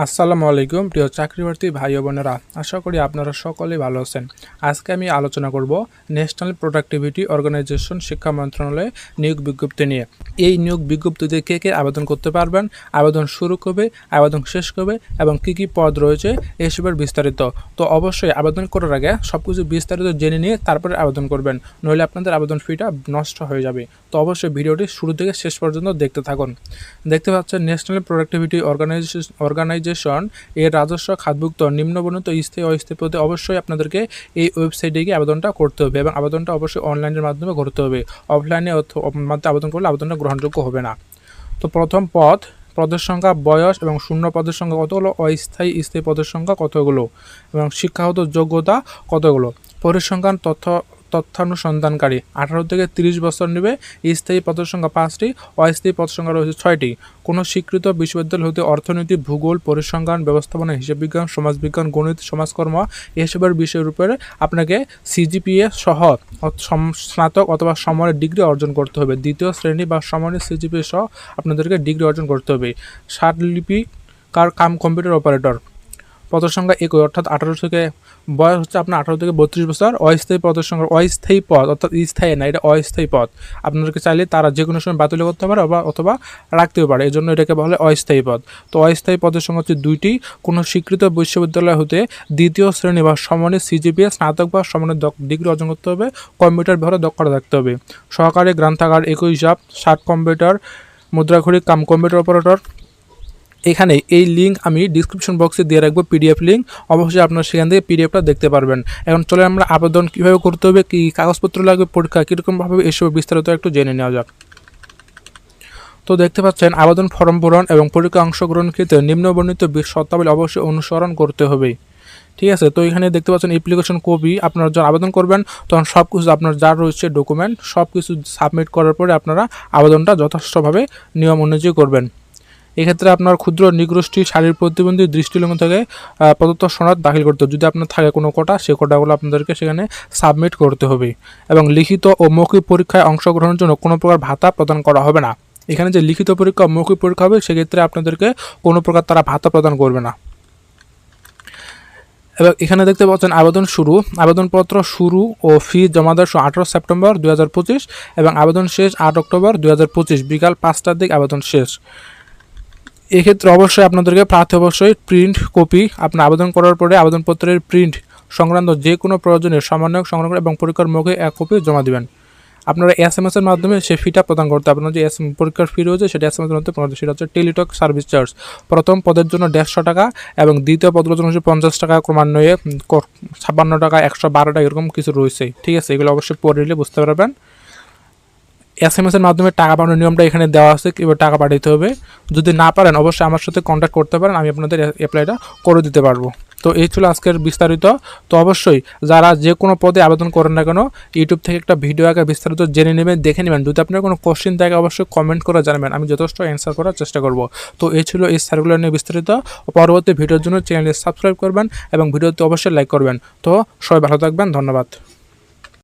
আসসালামু আলাইকুম প্রিয় চাকরিপ্রার্থী ভাই ও বোনেরা, আশা করি আপনারা সকলেই ভালো আছেন। আজকে আমি আলোচনা করব ন্যাশনাল প্রোডাক্টিভিটি অর্গানাইজেশন শিক্ষা মন্ত্রণালয়ে নিয়োগ বিজ্ঞপ্তি নিয়ে। এই নিয়োগ বিজ্ঞপ্তিতে কে কে আবেদন করতে পারবেন, আবেদন শুরু কবে, আবেদন শেষ কবে এবং কী কী পদ রয়েছে এসবের বিস্তারিত। তো অবশ্যই আবেদন করার আগে সব কিছু বিস্তারিত জেনে নিয়ে তারপরে আবেদন করবেন, নইলে আপনাদের আবেদন ফিটা নষ্ট হয়ে যাবে। তো অবশ্যই ভিডিওটি শুরু থেকে শেষ পর্যন্ত দেখতে থাকুন। দেখতে পাচ্ছেন ন্যাশনাল প্রোডাক্টিভিটি অর্গানাইজেশন এর রাজস্ব খাতভুক্ত নিম্নবর্ণিত স্থায়ী অস্থায়ী পদে অবশ্যই আপনাদেরকে এই ওয়েবসাইটে গিয়ে আবেদনটা করতে হবে এবং আবেদনটা অবশ্যই অনলাইনের মাধ্যমে করতে হবে। অফলাইনে মাধ্যমে আবেদন করলে আবেদনটা গ্রহণযোগ্য হবে না। তো প্রথম পদের সংখ্যা, বয়স এবং শূন্য পদের সংখ্যা কতগুলো, অস্থায়ী স্থায়ী পদের সংখ্যা কতগুলো এবং শিক্ষাগত যোগ্যতা কতগুলো। পরিসংখ্যান তথ্যানুসন্ধানকারী 18 থেকে 30 বছর নেবে। স্থায়ী পদের সংখ্যা 5টি, অস্থায়ী পদ সংখ্যা রয়েছে 6টি। কোনো স্বীকৃত বিশ্ববিদ্যালয় হতে অর্থনীতি, ভূগোল, পরিসংখ্যান, ব্যবস্থাপনা, হিসাব বিজ্ঞান, সমাজবিজ্ঞান, গণিত, সমাজকর্ম এসবের বিষয়ের উপরে আপনাকে সিজিপিএ সহ স্নাতক অথবা সমমানের ডিগ্রি অর্জন করতে হবে। দ্বিতীয় শ্রেণী বা সমমানের সিজিপিএ সহ আপনাদেরকে ডিগ্রি অর্জন করতে হবে। ষাটলিপিকার কম্পিউটার অপারেটর, পদের সংখ্যা 1, অর্থাৎ 18 থেকে বয়স হচ্ছে আপনার 18 থেকে 32 বছর। অস্থায়ী পদের সংখ্যা, অস্থায়ী পদ অর্থাৎ স্থায়ী না, এটা অস্থায়ী পদ। আপনাদেরকে চাইলে তারা যে কোনো সময় বাতিল করতে পারে অথবা রাখতেও পারে, এই জন্য এটাকে বলে অস্থায়ী পদ। তো অস্থায়ী পদের সংখ্যা হচ্ছে 2টি। কোনো স্বীকৃত বিশ্ববিদ্যালয় হতে দ্বিতীয় শ্রেণী বা সমমানের সিজিপিএ স্নাতক বা সমমানের ডিগ্রি অর্জন করতে হবে। কম্পিউটার ব্যবহারে দক্ষতা থাকতে হবে। সহকারী গ্রন্থাগার, হিসাব, 60 কম্পিউটার, মুদ্রাঘড়ি কম্পিউটার অপারেটর। এখানে এই লিঙ্ক আমি ডিসক্রিপশন বক্সে দিয়ে রাখবো, পিডিএফ লিঙ্ক। অবশ্যই আপনারা সেখান থেকে পিডিএফটা দেখতে পারবেন। এখন চলে আমরা আবেদন কীভাবে করতে হবে, কী কাগজপত্র লাগবে, পরীক্ষা কীরকমভাবে, এসব বিস্তারিত একটু জেনে নেওয়া যাক। তো দেখতে পাচ্ছেন আবেদন ফর্ম পূরণ এবং পরীক্ষা অংশগ্রহণ ক্ষেত্রে নিম্নবর্ণিত শর্তাবলী অবশ্যই অনুসরণ করতে হবে। ঠিক আছে, তো এখানে দেখতে পাচ্ছেন অ্যাপ্লিকেশন কপি। আপনারা যখন আবেদন করবেন তখন সব কিছু আপনার যা রয়েছে ডকুমেন্ট সব কিছু সাবমিট করার পরে আপনারা আবেদনটা যথেষ্টভাবে নিয়ম অনুযায়ী করবেন। এক্ষেত্রে আপনার ক্ষুদ্র নিগোষ্ঠী, শারীরিক প্রতিবন্ধী, দৃষ্টিহীন থেকে প্রদত্ত সনদ দাখিল করতে হবে। যদি আপনার থাকে কোনো কোটা, সে কোটাগুলো আপনাদেরকে সেখানে সাবমিট করতে হবে। এবং লিখিত ও মৌখিক পরীক্ষায় অংশগ্রহণের জন্য কোনো প্রকার ভাতা প্রদান করা হবে না। এখানে যে লিখিত পরীক্ষা, মৌখিক পরীক্ষা হবে, সেক্ষেত্রে আপনাদেরকে কোনো প্রকার তারা ভাতা প্রদান করবে না। এবং এখানে দেখতে পাচ্ছেন আবেদনপত্র শুরু ও ফি জমা দেওয়ার 18 সেপ্টেম্বর 2025 এবং আবেদন শেষ 8 অক্টোবর 2025 বিকাল 5টার দিকে আবেদন শেষ। এক্ষেত্রে অবশ্যই আপনাদেরকে অবশ্যই প্রিন্ট কপি, আপনার আবেদন করার পরে আবেদনপত্রের প্রিন্ট সংক্রান্ত যে কোনো প্রয়োজনীয় সমন্বয়ক সংগ্রহ এবং পরীক্ষার মুখে 1 কপি জমা দেবেন। আপনারা SMS-এর মাধ্যমে সে ফিটা প্রদান করতে, আপনার যে পরীক্ষার ফি রয়েছে সেটা SMS-এর মধ্যে প্রদান, সেটা হচ্ছে টেলিটক সার্ভিস চার্জ। প্রথম পদের জন্য 150 টাকা এবং দ্বিতীয় পদের জন্য 50 টাকা, ক্রমান্বয়ে 56 টাকা, 112 টাকা এরকম কিছু রয়েছে। ঠিক আছে, এগুলো অবশ্যই পড়ে নিলে বুঝতে পারবেন। SMS-এর মাধ্যমে টাকা পাঠানোর নিয়মটা এখানে দেওয়া আছে, কীভাবে টাকা পাঠাতে হবে। যদি না পারেন অবশ্যই আমার সাথে কন্ট্যাক্ট করতে পারেন, আমি আপনাদের অ্যাপ্লাইটা করে দিতে পারবো। তো এই ছিল আজকের বিস্তারিত। তো অবশ্যই যারা যে কোনো পদে আবেদন করেন না কেন, ইউটিউব থেকে একটা ভিডিও আগে বিস্তারিত জেনে নেবেন, দেখে নেবেন। যদি আপনার কোনো কোশ্চেন থাকে অবশ্যই কমেন্ট করে জানাবেন, আমি যথেষ্ট অ্যান্সার করার চেষ্টা করব। তো এই ছিল এই সার্কুলার নিয়ে বিস্তারিত। পরবর্তী ভিডিওর জন্য চ্যানেলটি সাবস্ক্রাইব করবেন এবং ভিডিওতে অবশ্যই লাইক করবেন। তো সবাই ভালো থাকবেন, ধন্যবাদ।